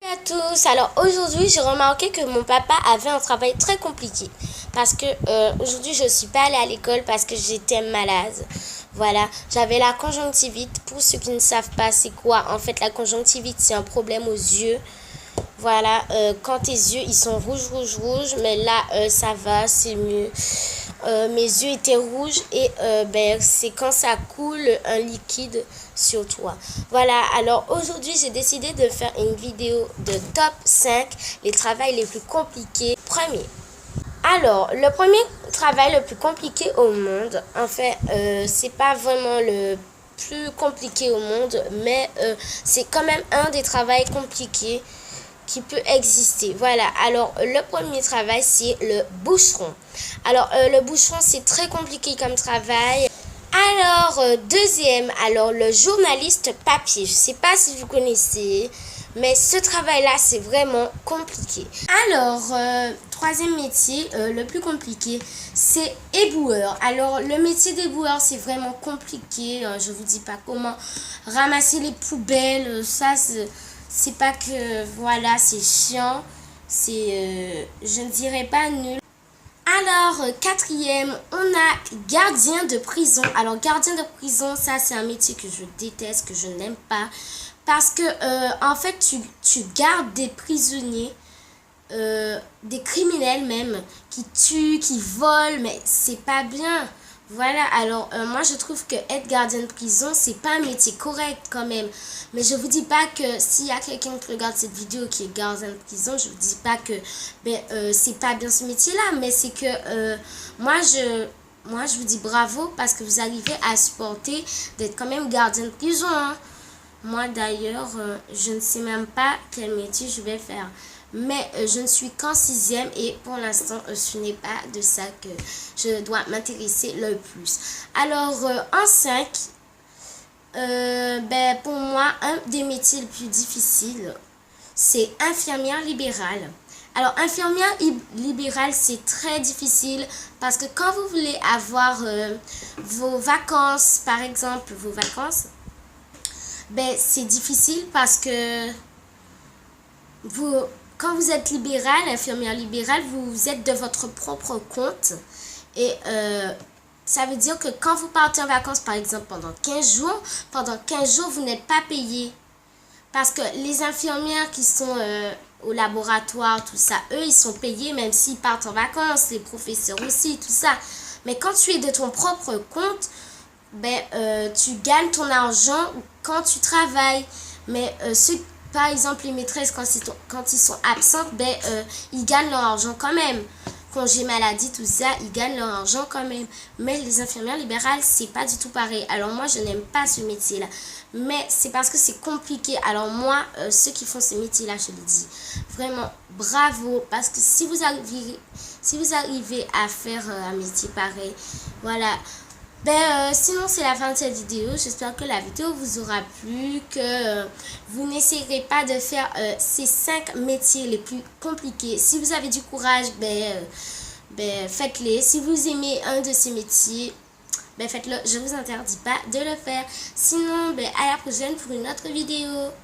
À tous, alors aujourd'hui j'ai remarqué que mon papa avait un travail très compliqué parce que aujourd'hui je ne suis pas allée à l'école parce que j'étais malade. Voilà, j'avais la conjonctivite. Pour ceux qui ne savent pas c'est quoi, en fait la conjonctivite c'est un problème aux yeux. Voilà, quand tes yeux ils sont rouges, mais là ça va, c'est mieux. Mes yeux étaient rouges et c'est quand ça coule un liquide sur toi. Voilà, alors aujourd'hui j'ai décidé de faire une vidéo de top 5 les travails les plus compliqués. Premier. Alors, le premier travail le plus compliqué au monde, en fait, c'est pas vraiment le plus compliqué au monde, mais c'est quand même un des travails compliqués qui peut exister. Voilà, alors le premier travail, c'est le boucheron. Alors, le boucheron, c'est très compliqué comme travail. Alors, deuxième, alors le journaliste papier. Je sais pas si vous connaissez, mais ce travail-là, c'est vraiment compliqué. Alors, troisième métier, le plus compliqué, c'est éboueur. Alors, le métier d'éboueur, c'est vraiment compliqué. Je vous dis pas comment ramasser les poubelles. Ça, c'est pas que, voilà, c'est chiant. C'est, je ne dirais pas nul. Alors, quatrième, on a gardien de prison. Alors, gardien de prison, ça, c'est un métier que je déteste, que je n'aime pas. Parce que, en fait, tu gardes des prisonniers, des criminels même, qui tuent, qui volent, mais c'est pas bien. Voilà, alors moi je trouve que être gardien de prison, c'est pas un métier correct quand même. Mais je vous dis pas que s'il y a quelqu'un qui regarde cette vidéo qui est gardien de prison, je vous dis pas que c'est pas bien ce métier-là. Mais c'est que moi je vous dis bravo parce que vous arrivez à supporter d'être quand même gardien de prison. Hein. Moi d'ailleurs, je ne sais même pas quel métier je vais faire. Mais je ne suis qu'en 6e et pour l'instant, ce n'est pas de ça que je dois m'intéresser le plus. Alors, en 5, pour moi, un des métiers les plus difficiles, c'est infirmière libérale. Alors, infirmière libérale, c'est très difficile parce que quand vous voulez avoir vos vacances, par exemple, vos vacances, c'est difficile parce que quand vous êtes libéral, infirmière libérale, vous êtes de votre propre compte. Et ça veut dire que quand vous partez en vacances, par exemple, pendant 15 jours, vous n'êtes pas payé. Parce que les infirmières qui sont au laboratoire, tout ça, eux, ils sont payés même s'ils partent en vacances. Les professeurs aussi, tout ça. Mais quand tu es de ton propre compte, tu gagnes ton argent quand tu travailles. Mais par exemple, les maîtresses, quand ils sont absentes, ils gagnent leur argent quand même. Congé maladie, tout ça, ils gagnent leur argent quand même. Mais les infirmières libérales, c'est pas du tout pareil. Alors moi, je n'aime pas ce métier-là. Mais c'est parce que c'est compliqué. Alors moi, ceux qui font ce métier-là, je le dis, vraiment, bravo. Parce que si vous arrivez à faire un métier pareil, voilà. Sinon c'est la fin de cette vidéo. J'espère que la vidéo vous aura plu, que vous n'essayerez pas de faire ces 5 métiers les plus compliqués. Si vous avez du courage, faites-les. Si vous aimez un de ces métiers, faites-le. Je vous interdis pas de le faire. Sinon, à la prochaine pour une autre vidéo.